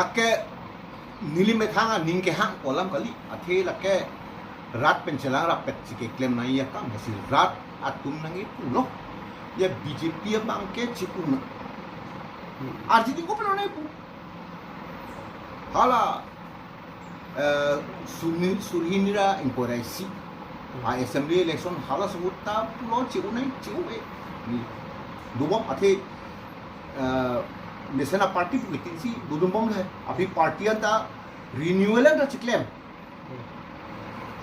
Ake nili methanga ningke hang kolam kali athe lake rat pencelang rapet sike claim na iya kam hasil rat atum nangi puno ya BJP bangke cipuna RJD ko pernah pu hala surhinira inkorasi assembly election hala sebutta puno ciunai ciue ni dubom athe national party बुकिंग सी दुदुंबोंग है अभी पार्टियां ता रिन्यूअल का चिक्लेम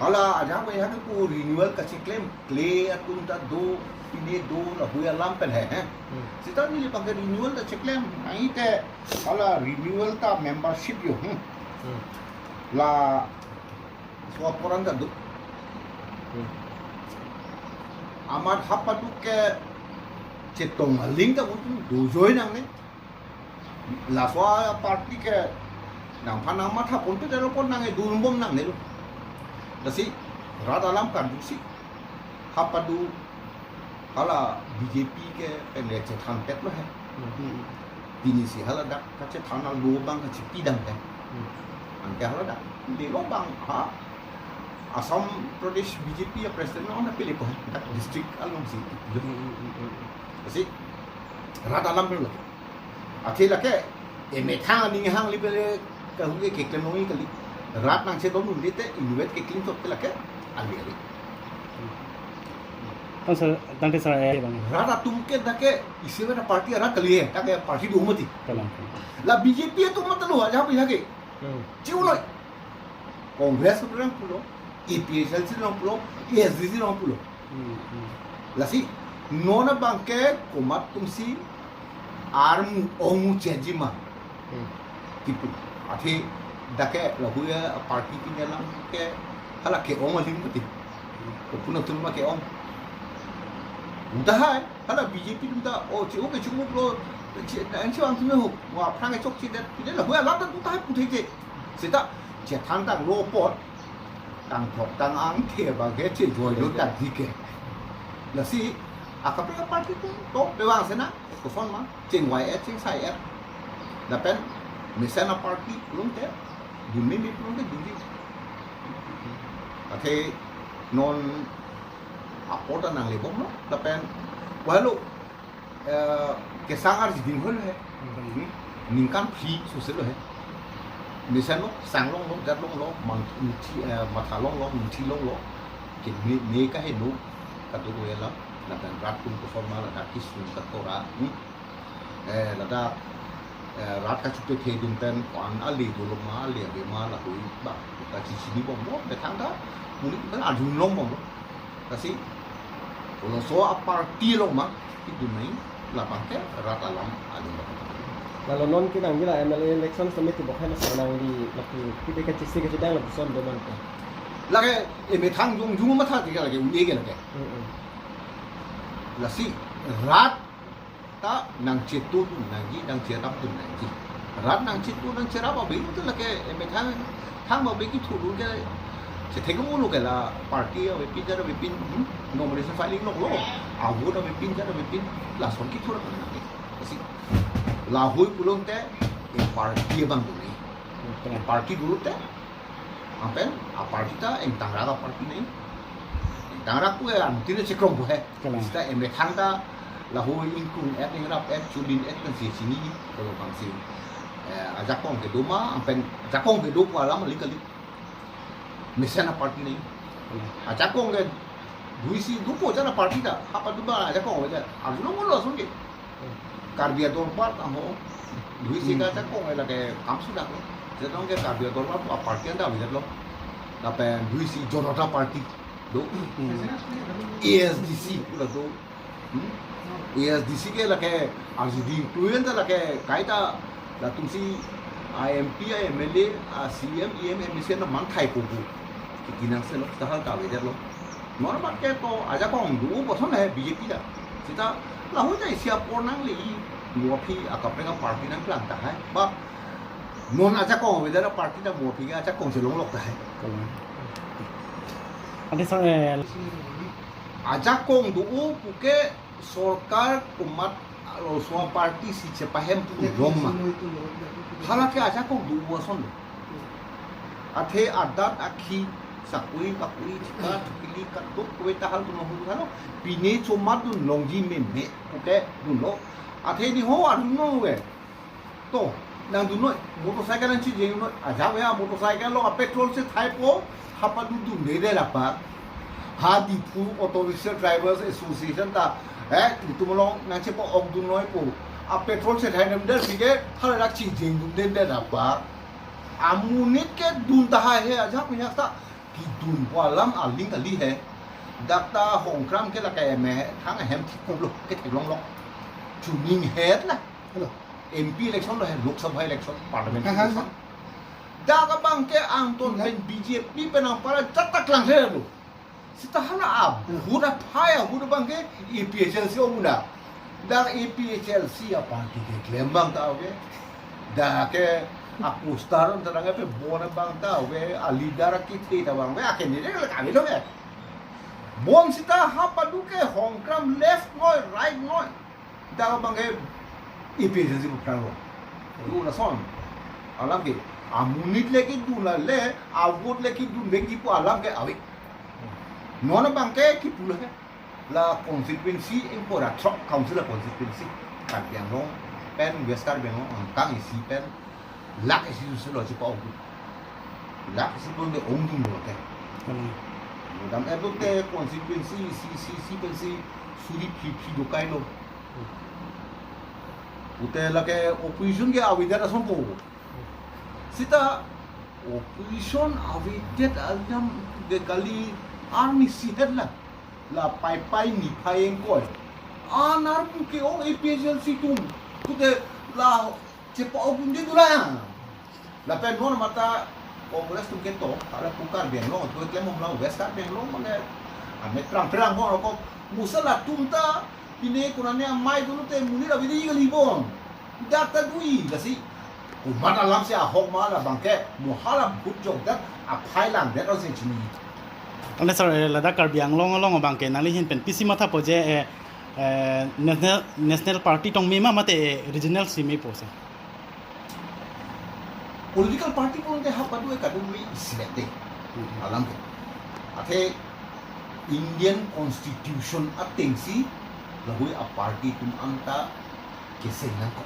हाला आजा को यहाँ को रिन्यूअल का चिक्लेम क्ले अतुम ता दो पिने दो लहुया लंपन है सिता नीले पंगे रिन्यूअल का चिक्लेम नहीं ते हाला रिन्यूअल ता मेंबरशिप यो ला स्वापोरन का दु आमार हापा दु के चेतों लिंक ता उन दो जोई नंगे la soa parti ke nang panang mata pun tu dah pun nang dun bom nang nelu dasi rada lam kan dusi hapadu hala BJP ke pende che thang pet lo hai bini si hala dak ka che thang na lo bang ka chi pidang kan an ke hala dak de lo bang ha Assam Pradesh BJP ya president on pilih ko dak district along si dasi rada lam lo akhir lagi, metang ni hang libere kahunge keklen nongi kali, rat nang cedom nundi te inuet keklen tu lagi, alih. तो सर तंटे सर आया बंग rat atum ke dake isi mana parti rat kali ya, dake parti dua mati. La BJP itu mata lu aja apa lagi? Cium loh. Kongres orang pulo, EPSLC orang pulo, ESDC orang pulo. La si, nona bangke komat tumsi arm omu cejima tipo athi dake lahuya party pinjalam ke hala ke om alim pati puna tulma ke om udah hai hala BJP udah oh ciu ke ciu bro anci wang tume ho wa prang ke chok chi det pinjal lahuya lam dan udah hai putai je sita je thang tang ro pot tang thok tang ang the ba ke che joy lo ta dike la si akapre party tu to bewang sena kufon mah cing YS cing saya dapat misalnya parti belum teh dunia belum teh dunia oke non apa nang lebong no dapat walau kesangar jadi hol है ningkan free sosial है misalnya sanglong long jatlong long matalong long mutilong long कि mereka itu kata gue lah dan ratum performa la kis katora la da rat ka chupe the dum pen kon ali dulu ma ali be ma la hui ba ka chi chi bom bo be thang da muni kan ajun long bom kasi ulo so a party long ma itu nai la pangke rat alam adu lalu non kita nggila MLA election summitบอกให้มาสนางดีลักที่ไปกันจิสิกันจะได้ละส่วนเดียวมัน la ke me thang jung ma tha ke la ke ye ke la ke la si rat ta nang cetu nangi nang cerap tu nangi rat nang cetu nang cerap ba be tu la ke me thang ba be ki thu lu ke se theng mu lu ke la party be pin ja be pin nomination filing lo lo a hu da be pin ja be pin la son ki thu ra nangi si la hui pulong te e party bang tu ni party dulu te apen a party ta en tangra da party nei tangra ku an tin se krong bu hai sta em le thang ta la hu in kung at ni rap at chulin at kan si sini ko lo bang si a jakong ke duma apen jakong ke do kwa lam li kali mesena party nei a jakong ke duisi du po jana party ta apa du ba jakong ja a lo mo lo sun ke karbia dor par ta ho duisi ka jakong la ke kam su da ko jadong ke karbia dor par a party anda bi lo la pen duisi jorota party do ASDC pula do ASDC ke lake RJD tuyen ta lake kaita la tumsi IMP MLA CM EM MBC na man thai ko bu kinang se lo ta hal ka ve lo nor ba ke to aja ko du bo thon hai BJP da sita la ho jai sia pornang le mo phi akapre ka party nang plan ta hai ba non aja ko ve da party da mo phi ga aja ko se long lok ta hai तंटे sir aja kong du puke sorkar umat lo semua parti si cepahem pu roma Halake aja kok dua son. Athe adat akhi sakui bakui chika tukili katuk kue tahal tu nohu halo pine chomat tu longji me oke dulo athe ni ho aduno we to nang duno motorcycle nan chi jeng no aja we motorcycle lo petrol se thai po hapa du ne de la pa ha di pu auto rickshaw drivers association ta tu mo long nang che po ok du noi po a petrol se thai nam de sige hal rak chi jeng du de la pa amunit ke dun ta he aja punya ta ki dun walam aling ali he dakta hongkram ke la ke me thang hem thi ko lo ke thai long lo chu ning het la Hello. MP election lo he lok sabha election parliament election da ka bang ke ang ton ben BJP pe na para chatak lang he lo sita hala ab huda phaya huda bang ke EPHLC omuna da EPHLC apa ki ke klembang ta oke da ke aku staron terangnya pe bona bang ta we alidara kiti ta bang we aken ni le kami lo me bon sita ha paduke hongkram left noi right noi da bang ke EPHLC bukan lo lu na son alam ke amunit leki dula le avut leki du leki po alam ke awi nona bang ke ki pula ke la constituency impora trop council constituency kan yang long pen westar beng long kang isi pen lak isi su lo chi pa ogu lak isi pun de ong ding lo ke dam ebo te constituency si pen si suri pi do kai lo ute la ke opposition ke awidar asom po sita opposition awidet aljam de kali army sihet la pai ni phaeng koi anar ke o EPHLC tum ute la cepa opun dia dula la pen non mata kongres tum keto ala pukar ben lo tu ke mom la west kat ben lo mane ame trang ho ko musala tumta pine kunane mai dulu te muni la vidi gali bon data dui la si mata lam se a hok ma la bangke muhala but jok dat a phai lang dat au se chini Tante sar lada karbiang long bang ke nali hin pen pisi mata po je national party tong mema mate regional simi po se political party pun ke hap padu ka dumi islete alam ke athe Indian constitution atengsi lahui a party tum anta ke senang ko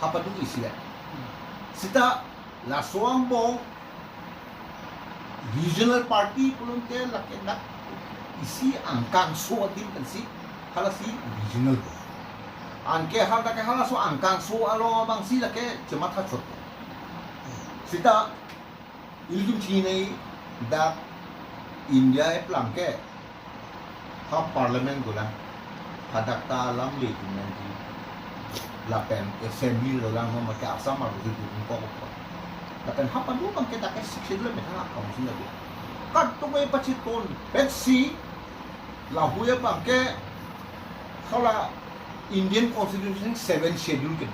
hap padu islet sita la soang bo regional party pun ke lakena isi angkang so din pensi hala si regional anke hala ke hala so angkang so alo bang si lake cemat ha chot sita iljum chine da India e planke ha parliament gola hadakta lam le tunanji la pen assembly lo lang mo ka asam ma ru ko ko la pen ha padu bang ke da ke sikse le me ha ka mo singa kat to me pachiton petsi la huya bang ke khala Indian constitution 7 schedule ke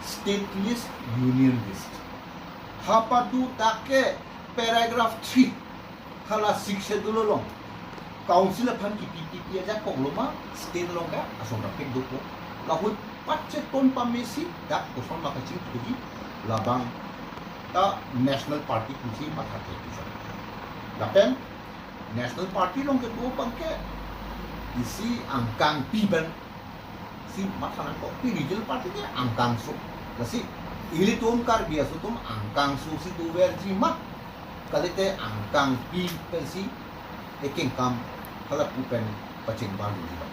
state list union list hapadu take paragraph 3 khala 6 schedule long council phan ki PPP aja ko loma state long ka asom ra pek doko la hu pache ton pamesi dak ko son ma ka ching tuji labang ta national party kunsi matha ke tu la pen national party long ke do pang ke isi angkang piban si makanan kok pi regional party ke angkang so kasi ili tum kar biasa tum angkang so si tu verji mak kalite angkang pi pensi eking kam kala pupen pacing balu juga